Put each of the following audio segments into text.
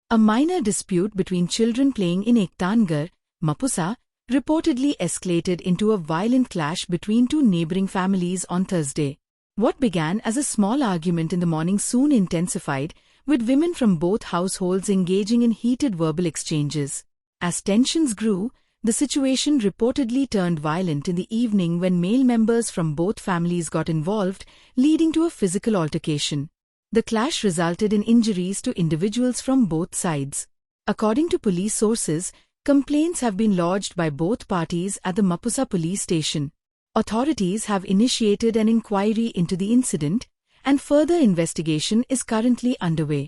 A minor dispute between children playing in Ektangar, Mapusa, reportedly escalated into a violent clash between two neighboring families on Thursday. What began as a small argument in the morning soon intensified, with women from both households engaging in heated verbal exchanges. As tensions grew, the situation reportedly turned violent in the evening when male members from both families got involved, leading to a physical altercation. The clash resulted in injuries to individuals from both sides. According to police sources, complaints have been lodged by both parties at the Mapusa police station. Authorities have initiated an inquiry into the incident, and further investigation is currently underway.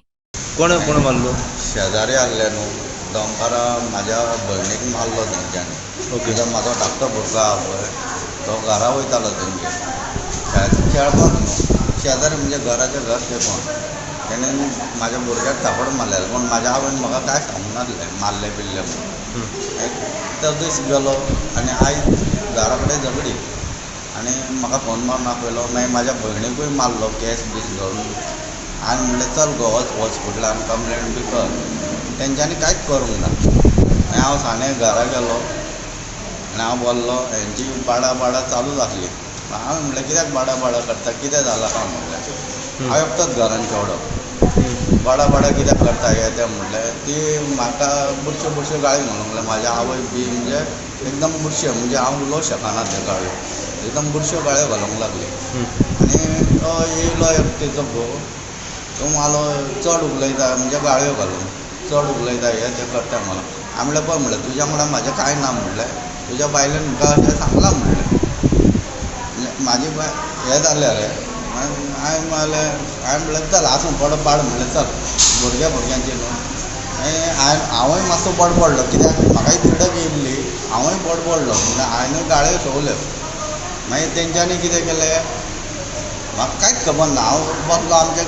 कोण मारलो? शेजारी आसले न्हू दनपारां म्हाज्या भयणीक मारलो तेंच्यांनी. ओके. तो म्हाजो धाकटो भुरगो आहा पळय तो घरा वयतालो तेंचे खेळपाक न्हू. शेजारी म्हणजे घराचें घर तेंपाक तेणेन म्हाज्या भुरग्याक थापड मारलेलो पूण म्हाज्या आवयन म्हाका कांय सांगूंक नासलें मारले बिल्ले म्हणून. तो दीस गेलो आनी आयज घरा कडेन झगडी आनी म्हाका फोन मारून आपयलो. मागीर म्हाज्या भयणीकूय मारलो केस बीस धरून. हांवें म्हणलें चल गो हॉस्पिटलान कंप्लेंट बी कर. तेंच्यांनी कांयच करूंक ना. आनी हांव साणें घरा गेलो आनी हांव बोल्लो हेंची बाडा चालूच आसली. हांवें म्हणलें कित्याक बाडा करता कितें जालां काय म्हणलें. हांव एकटोच घरान चेवडो बाडा कित्याक करता हे तें म्हणलें. ती म्हाका बुरश्यो गाळी म्हणूंक लागली. म्हाज्या आवय बी म्हणजे एकदम बुरशे म्हणजे हांव उलोवंक शकना ते गाळयो एकदम बुरश्यो गाळयो घालूंक लागली. आनी तो येयलो एकटेचो घोव तो मालो चड उलयता म्हणजे गाळयो घालून चड उलयता हे तें करता म्हणून. हांवें म्हणलें पळय म्हणलें तुज्या वांगडा म्हाजें कांय ना म्हणलें. तुज्या बायलेन म्हाका अशें सांगलां म्हणलें. म्हाजी बाय हें जालें रे. हांवें म्हणलें चल आसूं पाड म्हणलें चल भुरग्यांची न्हू. हांवूय मातसो बडबडलो कित्याक म्हाकाय तिडक येयल्ली. हांवूय बडबडलो म्हणल्यार हांवें गाळयो सोवल्यो. मागीर तेंच्यांनी कितें केलें म्हाका कांयच खबर ना. हांव बसलो आमच्या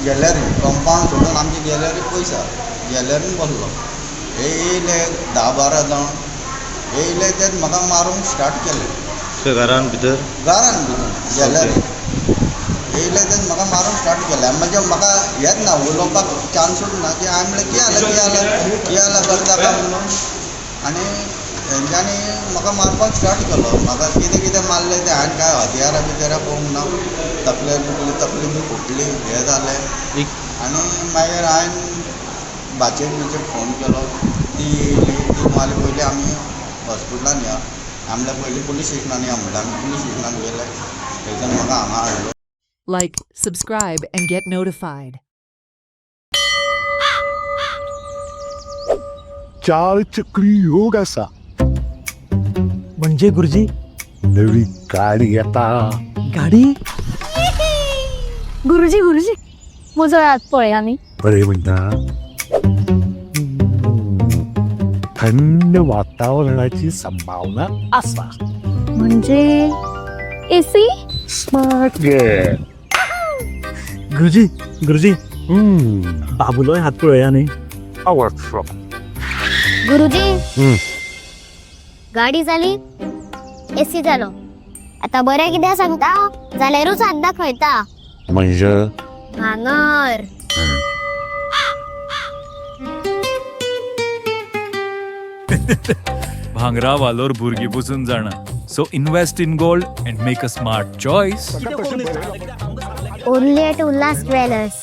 गॅलरीन कंपाउंड सोडून आमची गॅलरी पयस आसा गॅलरीन बसलो. येयले 10-12 जाण येयले ते म्हाका मारूंक स्टार्ट केलें. घरान भितर गॅलरीन येयले ते म्हाका मारूंक स्टार्ट केलें. म्हणजे म्हाका हेंच ना उलोवपाक चान्सूच ना की हांवें म्हणलें कितें जालें करता काय म्हणून. आनी तेंच्यांनी म्हाका मारपाक स्टार्ट केलो. म्हाका कितें मारलें तें हांवें कांय हथियारां बिथियारां पळोवंक ना. तकली बी फुटली हें जालें. आनी मागीर हांवें भाचेक फोन केलो. ती येयली. ती म्हणली पयलीं आमी हॉस्पिटलान या. हांवें म्हणलें पयलीं पुलीस स्टेशनान या म्हणलें. आमी पुलीस स्टेशनान गेले. थंयच्यान म्हाका हांगा हाडलो. Like, subscribe, and get notified. चार चक्री योग असा म्हणजे गुरुजी नवी गाडी येता. गाडी गुरुजी म्हजो हात पळय आनी बरे म्हणटा थंड वातावरणाची संभावना असा. म्हणजे एसी. Smart gate. गुरुजी बाबूलोय हात पळया न्ही. पॉवरफुल. गुरुजी गाडी जाली एसी जालो. आता बरें कितें सांगता जाल्यारूच हात दाखयता. म्हणजे भांगर. भांगरा वालोर भुरगीं बसून जाणा. So invest in gold and make a smart choice. Only at Ulhas jewellers.